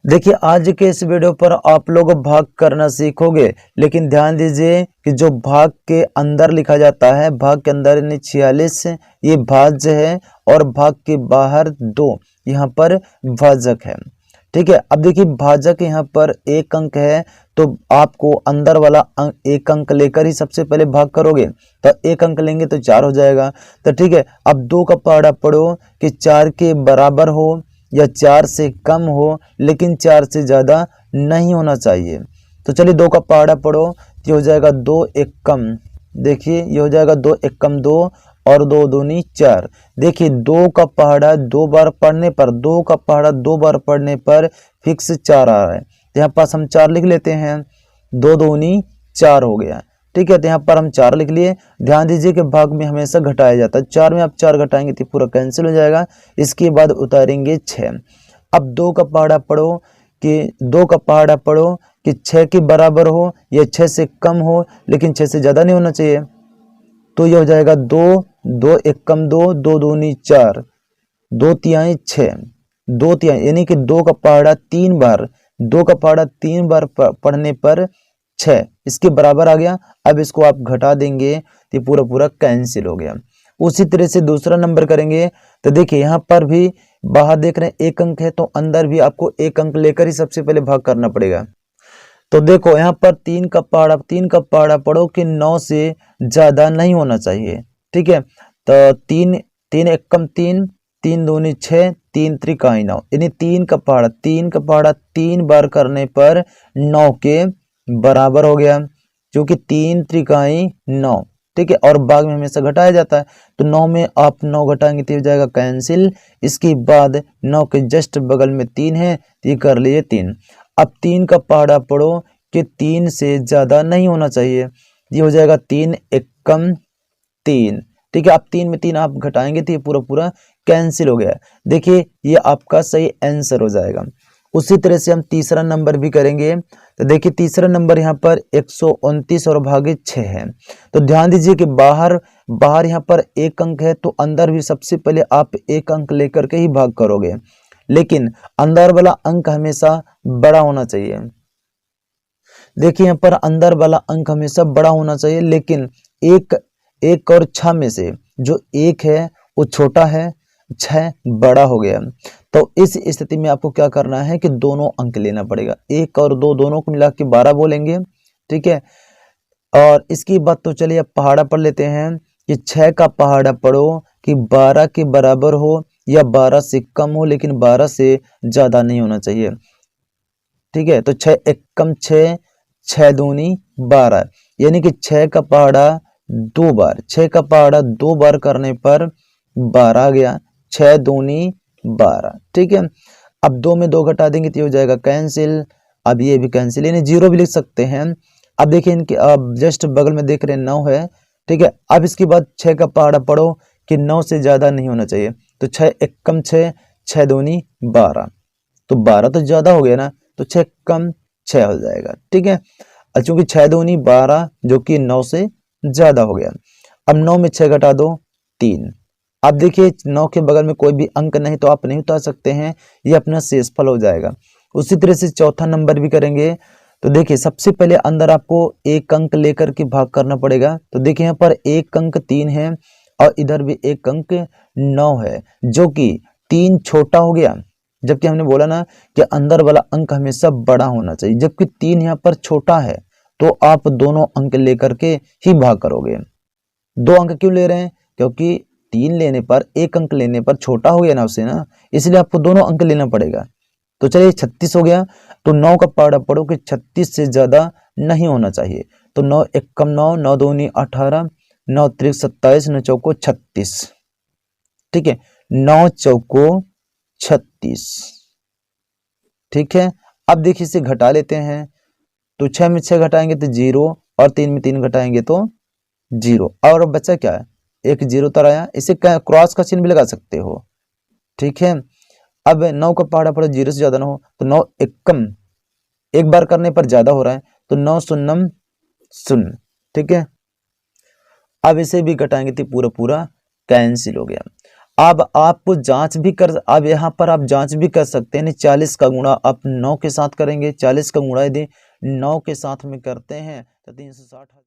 देखिए आज के इस वीडियो पर आप लोग भाग करना सीखोगे, लेकिन ध्यान दीजिए कि जो भाग के अंदर लिखा जाता है, भाग के अंदर यानी 46 ये भाज्य है और भाग के बाहर 2 यहाँ पर भाजक है। ठीक है, अब देखिए भाजक यहाँ पर 1 अंक है तो आपको अंदर वाला 1 अंक लेकर ही सबसे पहले भाग करोगे, तो 1 अंक लेंगे तो 4 हो जाएगा। तो ठीक है, अब 2 का पहाड़ा पढ़ो कि 4 के बराबर हो या 4 से कम हो, लेकिन 4 से ज़्यादा नहीं होना चाहिए। तो चलिए 2 का पहाड़ा पढ़ो, ये हो जाएगा 2 एक कम, देखिए ये हो जाएगा 2 एक कम 2 और 2 दूनी 4। देखिए 2 का पहाड़ा 2 बार पढ़ने पर, 2 का पहाड़ा 2 बार पढ़ने पर फिक्स 4 आ रहा है, तो यहाँ पास हम 4 लिख लेते हैं, 2 दूनी 4 हो गया। ठीक है, तो यहाँ पर हम 4 लिख लिए। ध्यान दीजिए कि भाग में हमेशा घटाया जाता है, 4 में आप 4 घटाएंगे तो पूरा कैंसिल हो जाएगा। इसके बाद उतारेंगे 6। अब 2 का पहाड़ा पढ़ो कि 2 का पहाड़ा पढ़ो कि 6 के बराबर हो या 6 से कम हो, लेकिन 6 से ज़्यादा नहीं होना चाहिए। तो ये हो जाएगा 2 2 एक कम 2 2 दूनी 4 2 तिहाई 6 2 तिहाई, यानी कि 2 का पहाड़ा 3 बार, 2 का पहाड़ा 3 बार पढ़ने पर 6 इसके बराबर आ गया। अब इसको आप घटा देंगे तो पूरा पूरा कैंसिल हो गया। उसी तरह से दूसरा नंबर करेंगे तो देखिए यहाँ पर भी बाहर देख रहे हैं 1 अंक है, तो अंदर भी आपको 1 अंक लेकर ही सबसे पहले भाग करना पड़ेगा। तो देखो यहाँ पर 3 का पहाड़ा पढ़ो कि 9 से ज्यादा नहीं होना चाहिए। ठीक है, तो 3 3 एक कम 3 3 दूनी 6 3 त्रिकाई 9, यानी 3 का पहाड़ा 3 बार करने पर 9 के बराबर हो गया, क्योंकि 3 त्रिकाई 9। ठीक है, और भाग में हमेशा घटाया जाता है, तो 9 में आप 9 घटाएंगे तो हो जाएगा कैंसिल। इसके बाद 9 के जस्ट बगल में 3 है, तो ये कर लीजिए 3। अब 3 का पहाड़ा पढ़ो कि 3 से ज्यादा नहीं होना चाहिए, ये हो जाएगा 3 एक कम 3। ठीक है, अब 3 में 3 आप घटाएंगे तो ये पूरा पूरा कैंसिल हो गया। देखिए ये आपका सही आंसर हो जाएगा। उसी तरह से हम तीसरा नंबर भी करेंगे, तो देखिए तीसरा नंबर यहाँ पर 129 और भागे 6 है। तो ध्यान दीजिए कि बाहर यहाँ पर 1 अंक है, तो अंदर भी सबसे पहले आप 1 अंक लेकर के ही भाग करोगे, लेकिन अंदर वाला अंक हमेशा बड़ा होना चाहिए। देखिए यहाँ पर अंदर वाला अंक हमेशा बड़ा होना चाहिए, लेकिन एक और 6 में से जो 1 है वो छोटा है, 6 बड़ा हो गया। तो इस स्थिति में आपको क्या करना है कि दोनों अंक लेना पड़ेगा, 1 और 2 दोनों को मिला के 12 बोलेंगे। ठीक है, और इसकी बात तो चलिए अब पहाड़ा पढ़ लेते हैं कि 6 का पहाड़ा पढ़ो कि 12 के बराबर हो या 12 से कम हो, लेकिन 12 से ज्यादा नहीं होना चाहिए। ठीक है, तो 6 एक कम 6 6 दूनी 12, यानी कि 6 का पहाड़ा 2 बार, 6 का पहाड़ा 2 बार करने पर 12 आ गया, 6 दूनी 12। ठीक है, अब 2 में 2 घटा देंगे तो हो जाएगा कैंसिल। अब ये भी कैंसिल, यानी 0 भी लिख सकते हैं। अब देखिए इनके अब जस्ट बगल में देख रहे हैं 9 है। ठीक है, अब इसके बाद 6 का पहाड़ा पढ़ो कि 9 से ज्यादा नहीं होना चाहिए, तो 6 एक कम 6 6 दूनी 12, तो 12 तो ज्यादा हो गया ना, तो 6 कम 6 हो जाएगा। ठीक है, चूंकि 6 दूनी 12 जो कि 9 से ज्यादा हो गया। अब 9 में 6 घटा दो 3। अब देखिए 9 के बगल में कोई भी अंक नहीं, तो आप नहीं उतार सकते हैं, ये अपना शेषफल हो जाएगा। उसी तरह से चौथा नंबर भी करेंगे, तो देखिए सबसे पहले अंदर आपको 1 अंक लेकर के भाग करना पड़ेगा। तो देखिए यहाँ पर 1 अंक 3 है और इधर भी 1 अंक 9 है, जो कि 3 छोटा हो गया, जबकि हमने बोला ना कि अंदर वाला अंक हमेशा बड़ा होना चाहिए, जबकि 3 यहाँ पर छोटा है, तो आप दोनों अंक लेकर के ही भाग करोगे। 2 अंक क्यों ले रहे हैं, क्योंकि 3 लेने पर 1 अंक लेने पर छोटा हो गया ना उससे ना, इसलिए आपको दोनों अंक लेना पड़ेगा। तो चलिए 36 हो गया, तो 9 का पहाड़ा पढ़ो कि 36 से ज्यादा नहीं होना चाहिए, तो 9 एक कम 9 9 दूनी 18 9 त्रिक 27 9 चौको 36। ठीक है, 9 चौको 36। ठीक है, अब देखिए इसे घटा लेते हैं, तो 6 में 6 घटाएंगे तो 0 और 3 में 3 घटाएंगे तो 0, और बचा क्या है, एक 0 तर आया, इसे क्रॉस का चिन्ह भी लगा सकते हो। ठीक है, अब 9 का पहाड़ा पढ़ो 0 से ज्यादा ना हो, तो 9 एकम 1 बार करने पर ज्यादा हो रहा है, तो 9 शून्यम 0। ठीक है, अब इसे भी घटाएंगे तो पूरा पूरा कैंसिल हो गया। अब आपको जांच भी कर, अब यहाँ पर आप जांच भी कर सकते हैं। 40 का गुणा आप 9 के साथ करेंगे। 40 का गुणा यदि 9 के साथ में करते हैं तो 360